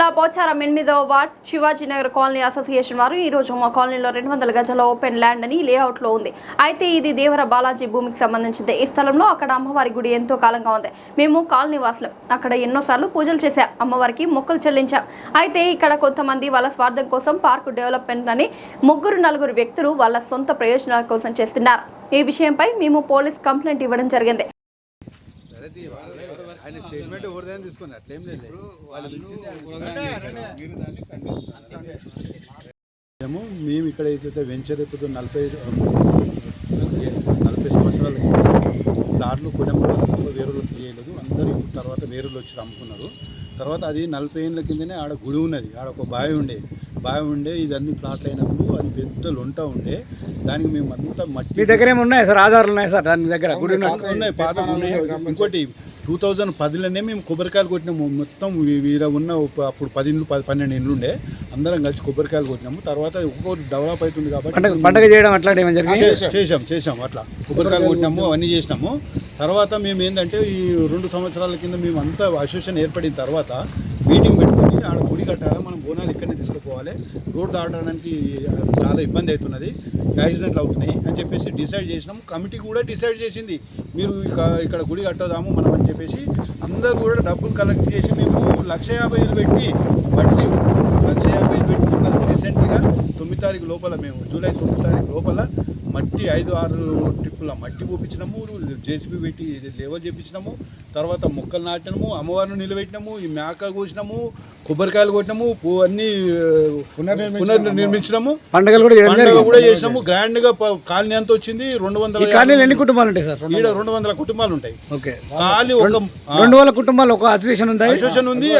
జిల్లా పోచారం 8వ ward Shivaji Nagar colony association వారు ఈ రోజు మా కాలనీలో 200 గజాల ఓపెన్ ల్యాండ్ అని లేఅవుట్ లో ఉంది. అయితే ఇది దేవర బాలాజీ భూమికి సంబంధించింది. ఈ స్థలంలో అక్కడ అమ్మవారి గుడి ఎంతో కాలంగా ఉంది. మేము కాలనీ వాసులం. అక్కడ ఎన్నోసార్లు పూజలు చేశాం, అమ్మవారికి మొక్కులు చెల్లించాం. అయితే ఇక్కడ కొంతమంది వాళ్ళ స్వార్థం కోసం పార్కు డెవలప్మెంట్ అని 3-4 వ్యక్తులు వాళ్ళ సొంత ప్రయోజనాల కోసం చేస్తున్నారు. ఈ విషయంపై మేము పోలీస్ కంప్లైంట్ ఇవ్వడం జరిగింది. ఆయన స్టేట్మెంట్ ఎవరిదైనా తీసుకుని అట్లేం లేదు. మేము ఇక్కడ అయితే వెంచర్ ఇప్పుడు 40 సంవత్సరాలు ప్లాట్లు కొనప్పుడు వేరులో తీయలేదు. అందరూ ఇప్పుడు తర్వాత వేరులో వచ్చి అమ్ముకున్నారు. తర్వాత అది 40 ఏళ్ళ కిందనే ఆడ గుడి ఉన్నది, ఆడ ఒక బావి ఉండే ఇది అన్ని ప్లాట్లు అయినప్పుడు అది పెద్ద లొంట ఉండే. దానికి మేము అంతా మట్టి. మీ దగ్గర ఏమున్నాయి సార్? ఆధారాలు ఉన్నాయి సార్ దాని దగ్గర? గుడి ఉన్నాయి, పాత ఉన్నాయి. ఇంకోటి 2010లోనే మేము కొబ్బరికాయలు కొట్టినాము. మొత్తం వీర ఉన్న అప్పుడు 10-12 ఇండ్లు ఉండే, అందరం కలిసి కొబ్బరికాయలు కొట్టినాము. తర్వాత ఒక్కొక్కటి డెవలప్ అవుతుంది కాబట్టి పండుగ చేయడం అట్లా చేసాం అట్లా కొబ్బరికాయలు కొట్టినాము, అవన్నీ చేసినాము. తర్వాత మేము ఏంటంటే ఈ 2 సంవత్సరాల కింద మేము అంతా అసోసియేషన్ ఏర్పడిన తర్వాత మీటింగ్ పెట్టుకొని ఆడ గుడి కట్టాలి, మనం బోనాలు ఇక్కడనే తీసుకుపోవాలి, రోడ్ దాటడానికి చాలా ఇబ్బంది అవుతున్నది, యాక్సిడెంట్లు అవుతున్నాయి అని చెప్పేసి డిసైడ్ చేసినాము. కమిటీ కూడా డిసైడ్ చేసింది మీరు ఇక్కడ గుడి కట్టదాము మనం అని చెప్పేసి అందరూ కూడా డబ్బులు కలెక్ట్ చేసి మేము 1,50,000 పెట్టి మట్టి 1,50,000 పెట్టుకున్నది. రీసెంట్గా 9 తారీఖు లోపల మేము జూలై 9 తారీఖు లోపల మట్టి 5-6 ట్రిప్పుల మట్టి పోపించినాము, జేసీబీ పెట్టి లేవల్ చేపించినాము. తర్వాత మొక్కలు నాటినాము, అమ్మవారిని నిలబెట్టినాము, ఈ మేక కోసినాము, కొబ్బరికాయలు కొట్టినాము, అన్నీ పునర్నిర్మించినాము. పండుగ కూడా చేసినాము గ్రాండ్ గా. కాలనీ అంతా వచ్చింది 200. ఎన్ని కుటుంబాలు ఉంటాయి సార్? 200 కుటుంబాలు ఉంటాయి. కాలనీ ఒక 200 కుటుంబాలు ఒక అసోసియేషన్ ఉంది.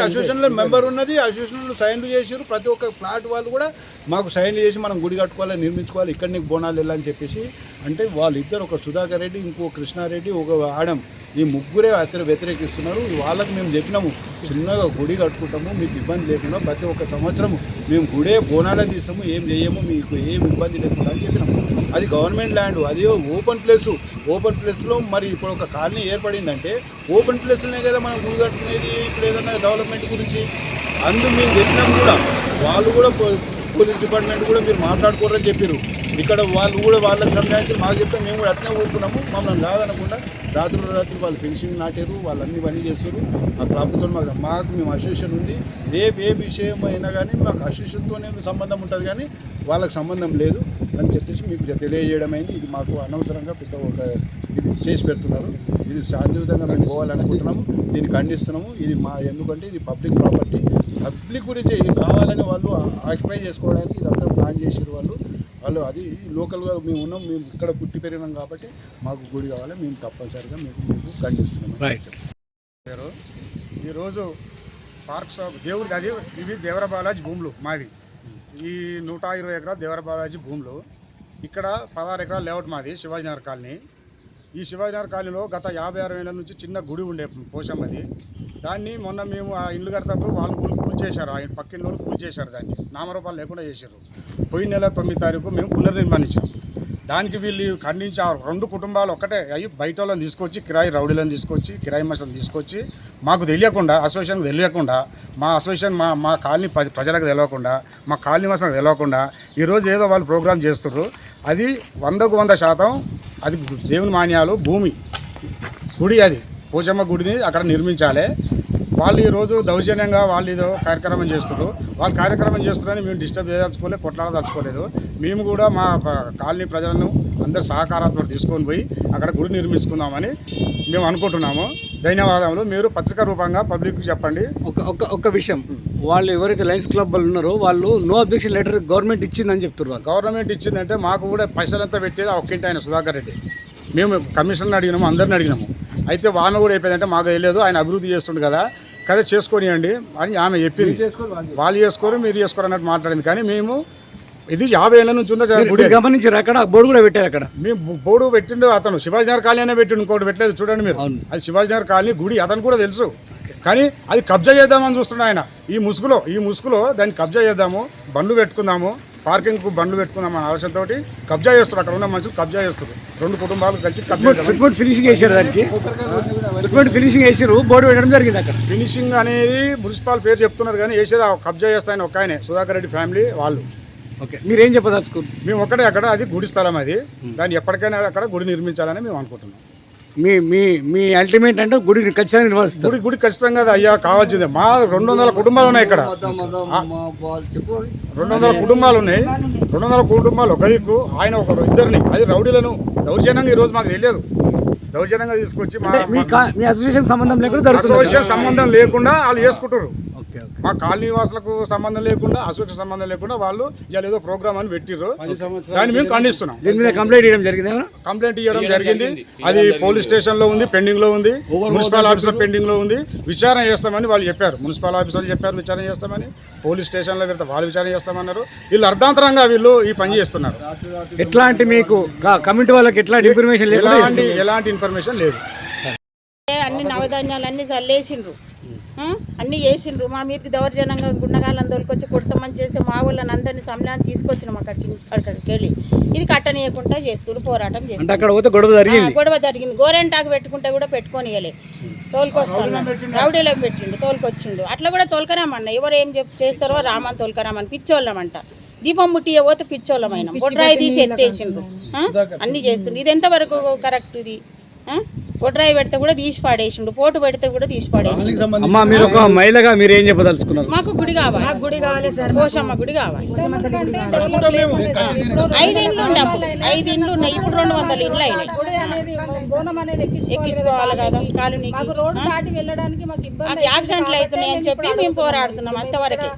అసోసియేషన్ లో మెంబర్ ఉన్నది. అసోసియేషన్ లో సైన్లు చేసారు. ప్రతి ఒక్క ఫ్లాట్ వాళ్ళు కూడా మాకు సైన్లు చేసి మనం గుడి కట్టుకోవాలి, నిర్మించుకోవాలి, ఇక్కడ నీకు బోనాలు వెళ్ళాలని చెప్పేసి అంటే వాళ్ళిద్దరు, ఒక సుధాకర్ రెడ్డి, ఇంకో కృష్ణారెడ్డి, ఒక ఆడం, ఈ ముగ్గురే వ్యతిరేకిస్తున్నారు. వాళ్ళకి మేము చెప్పినాము చిన్నగా గుడి కట్టుకుంటాము, మీకు ఇబ్బంది లేకుండా ప్రతి ఒక్క సంవత్సరము మేము గుడే బోనాలే తీస్తాము, ఏం చేయము, మీకు ఏం ఇబ్బంది లేకుండా అని చెప్పినాము. అది గవర్నమెంట్ ల్యాండ్, అది ఓపెన్ ప్లేస్లో మరి ఇప్పుడు ఒక కాలనీ ఏర్పడిందంటే ఓపెన్ ప్లేస్లోనే కదా మనం గుడి కట్టుకునేది. ఇప్పుడు ఏదైనా డెవలప్మెంట్ గురించి మేము చెప్పినాము కూడా. వాళ్ళు కూడా పోలీస్ డిపార్ట్మెంట్ కూడా మీరు మాట్లాడుకోరని చెప్పారు. ఇక్కడ వాళ్ళు కూడా వాళ్ళకి సంబంధించి మాకు చెప్తే మేము కూడా అట్నే ఊరుకున్నాము. మమ్మల్ని కాదనకుండా రాత్రి వాళ్ళు ఫినిషింగ్ నాటారు, వాళ్ళు అన్ని పని చేస్తారు. ఆ క్లబ్తో మాకు మేము అసోసియేషన్ ఉంది. ఏ విషయం అయినా కానీ మాకు అసోసియేషన్తోనే సంబంధం ఉంటుంది, కానీ వాళ్ళకి సంబంధం లేదు అని చెప్పేసి మీకు తెలియజేయడం అయింది. ఇది మాకు అనవసరంగా పెద్ద ఒక ఇది చేసి పెడుతున్నారు. ఇది శాంతియుతంగా మేము పోవాలనుకుంటున్నాము, దీన్ని ఖండిస్తున్నాము. ఇది ఎందుకంటే ఇది పబ్లిక్ ప్రాపర్టీ, పబ్లిక్ గురించి ఇది కావాలని వాళ్ళు ఆక్యుపై చేసుకోవడానికి ఇదంతా ప్లాన్ చేసారు వాళ్ళు. అది లోకల్గా మేము ఉన్నాం, మేము ఇక్కడ పుట్టి పెరిగినాం కాబట్టి మాకు గుడి కావాలి, మేము తప్పనిసరిగా మీకు ఖండిస్తున్నాము. రైట్. ఈరోజు పార్క్స్ దేవుడి అది ఇవి దేవర బాలాజీ భూములు మాది. ఈ 120 ఎకరాలు దేవర బాలాజీ భూములు. ఇక్కడ 16 ఎకరాలు లేఅవుట్ మాది శివాజీనగర్ కాలనీ. ఈ శివాజీనగర్ కాలనీలో గత 56 ఏళ్ళ నుంచి చిన్న గుడి ఉండే పోషమ్మది. దాన్ని మొన్న మేము ఆ ఇల్లు కడతప్పుడు వాళ్ళు కూల్చేశారు, ఆ పక్కింటి వాళ్ళు కూల్చేశారు, దాన్ని నామరూపాలు లేకుండా చేశారు. పోయిన నెల 9 తారీఖు మేము పునర్నిర్మాణించాం. దానికి వీళ్ళు ఖండించి ఆ 2 కుటుంబాలు ఒక్కటే అయ్యి బయట వాళ్ళని తీసుకొచ్చి కిరాయి రౌడీలను తీసుకొచ్చి కిరాయి మనుషులను తీసుకొచ్చి మాకు తెలియకుండా, అసోసియేషన్కి తెలియకుండా, మా అసోసియేషన్ మా కాలనీ ప్రజలకు తెలియకుండా, మా కాలనీ మనుషులకు తెలియకుండా ఈరోజు ఏదో వాళ్ళు ప్రోగ్రాం చేస్తున్నారు. అది 100కు 100% అది దేవుని మాన్యాలు భూమి గుడి, అది పోచమ్మ గుడిని అక్కడ నిర్మించాలి. వాళ్ళు ఈరోజు దౌర్జన్యంగా వాళ్ళు ఏదో కార్యక్రమం చేస్తున్నారు. వాళ్ళు కార్యక్రమం చేస్తున్నారని మేము డిస్టర్బ్ చేయదలుచుకోలేదు, కొట్లాడదలుచుకోలేదు. మేము కూడా మా కాలనీ ప్రజలను అందరు సహకారంతో తీసుకొని పోయి అక్కడ గుడి నిర్మించుకుందామని మేము అనుకుంటున్నాము. ధన్యవాదములు. మీరు పత్రికా రూపంగా పబ్లిక్కి చెప్పండి. ఒక విషయం, వాళ్ళు ఎవరైతే లయన్స్ క్లబ్ వాళ్ళు ఉన్నారో వాళ్ళు నో అబ్జెక్షన్ లెటర్ గవర్నమెంట్ ఇచ్చిందని చెప్తున్నారు. గవర్నమెంట్ ఇచ్చిందంటే మాకు కూడా పైసలంతా పెట్టేది ఆ ఒక్కింటి ఆయన సుధాకర్ రెడ్డి. మేము కమిషనర్ని అడిగినాము, అందరిని అడిగినాము. అయితే వాళ్ళు కూడా చెప్పేదంటే మాకు తెలియదు, ఆయన అభివృద్ధి చేస్తుండు కదా చేసుకోనియండి అని ఆమె చెప్పింది. వాళ్ళు చేసుకోరు మీరు చేసుకోరు అన్నట్టు మాట్లాడింది. కానీ మేము ఇది 50 ఏళ్ళ నుంచి ఉందా గుడి గమనించారు. అక్కడ బోర్డు కూడా పెట్టారు. అక్కడ మేము బోర్డు పెట్టిండు, అతను శివాజీనగర్ కాలనీ అనే పెట్టిండు, ఇంకోటి పెట్టలేదు. చూడండి మీరు, అది శివాజీనగర్ కాలనీ గుడి అతను కూడా తెలుసు. కానీ అది కబ్జా చేద్దామని చూస్తున్నాడు ఆయన. ఈ ముసుగులో దాన్ని కబ్జా చేద్దాము, బండ్లు పెట్టుకుందాము, పార్కింగ్కు బండ్లు పెట్టుకుందామన్న ఆలోచనతోటి కబ్జా చేస్తారు. అక్కడ ఉన్న మనుషులు కబ్జా చేస్తారు. 2 కుటుంబాలు కలిసి కబ్జా చేస్తారు. ఫుట్బోర్డ్ ఫినిషింగ్ వేసారు, దానికి ఫుట్బోర్డ్ ఫినిషింగ్ వేసారు, బోర్డు పెట్టడం జరిగింది అక్కడ. ఫినిషింగ్ అనేది మున్సిపల్ పేరు చెప్తున్నారు కానీ వేసేది కబ్జా చేస్తాయని ఒక ఆయనే సుధాకర్ రెడ్డి ఫ్యామిలీ వాళ్ళు. ఓకే, మీరేం చెప్పదలుచుకోరు? మేము ఒకటే అక్కడ అది గుడి స్థలం, అది దాన్ని ఎప్పటికైనా అక్కడ గుడి నిర్మించాలని మేము అనుకుంటున్నాం. మీ మీ మీ అల్టిమేట్ అంటే గుడి ఖచ్చితంగా నిర్వహిస్తారు. గుడి ఖచ్చితంగా అది అయ్యా కావాల్సిందే. మా 200 కుటుంబాలు ఉన్నాయి ఇక్కడ, 200 కుటుంబాలు ఉన్నాయి. 200 కుటుంబాలు ఒక దిక్కు, ఆయన ఒకరు ఇద్దరిని, అది రౌడీలను దౌర్జన్యంగా ఈరోజు మాకు తెలియదు, దౌర్జన్యంగా తీసుకొచ్చి మీ అసోసియేషన్ సంబంధం లేకుండా అసోసియేషన్ సంబంధం లేకుండా వాళ్ళు చేసుకుంటారు. Okay, okay. మా కాలనీ వాసులకు సంబంధం లేకుండా, అసోసియేషన్ సంబంధం లేకుండా వాళ్ళు ఇవాళ ఏదో ప్రోగ్రామ్ అని పెట్టిర్రు. దాన్ని మేము ఖండిస్తున్నాం. దీని మీద కంప్లైంట్ ఇవ్వడం జరిగింది. కంప్లైంట్ ఇవ్వడం జరిగింది. అది పోలీస్ స్టేషన్ లో ఉంది, పెండింగ్ లో ఉంది, మున్సిపల్ ఆఫీస్ లో పెండింగ్ లో ఉంది. విచారణ చేస్తామని వాళ్ళు చెప్పారు. మున్సిపల్ ఆఫీస్ వాళ్ళు చెప్పారు విచారణ చేస్తామని. పోలీస్ స్టేషన్ లో పెడితే వాళ్ళు విచారణ చేస్తామన్నారు. వీళ్ళు అర్ధాంతరంగా వీళ్ళు ఈ పని చేస్తున్నారు. ఎట్లాంటి మీకు కమిటీ వాళ్ళకి ఎట్లాంటి ఇన్ఫర్మేషన్ లేదు? ఎలాంటి ఇన్ఫర్మేషన్ లేదు. అన్ని నవధాన్యాలు అన్ని చల్లేసిండ్రు, అన్నీ చేసిండ్రు. మా మీదకి దౌర్జన్యంగా గుండగాళ్ళని తోలుకొచ్చి కొడతామని చేస్తే మా వాళ్ళని అందరినీ సమయాన్ని తీసుకొచ్చినాం అక్కడికి వెళ్ళి. ఇది కట్టనీయకుండా చేస్తుడు, పోరాటం చేస్తుంది. అక్కడ పోతే గొడవ జరిగింది. గోరెంటాకు పెట్టుకుంటే కూడా పెట్టుకోనియలే, తోలుకొస్తాను రౌడీలో పెట్టిండు, తోలుకొచ్చిండు. అట్లా కూడా తోలుకరామన్న, ఎవరు ఏం చేస్తారో రామని తోలుకరామని పిచ్చోళ్ళమంట. దీపం ముట్టియ పోతే పిచ్చోళ్ళమైన బొడ్రాయి తీసి ఎత్తేసిండ్రు, అన్ని చేస్తుండ్రు. ఇది ఎంతవరకు కరెక్ట్? ఇది గొడ్రాయి పెడితే కూడా తీసి పాడేసిండు, పోటు పెడితే కూడా తీసి పాడేసిండు. అమ్మా, మీరు ఒక మహిళగా మీరు ఏం చెప్పదలుచుకున్నారు? మాకు గుడి కావాలి, గుడి కావాలి సార్, పోషమ్మ గుడి కావాలి. 5 ఇండ్లు ఉండే, 5 ఇండ్లు ఉన్నాయి, ఇప్పుడు 200 ఇండ్లు అయినాయి. ఎక్కించుకోవాలి కదా కాలనీకి. యాక్సిడెంట్లు అవుతున్నాయి అని చెప్పి మేము పోరాడుతున్నాం, అంతవరకే.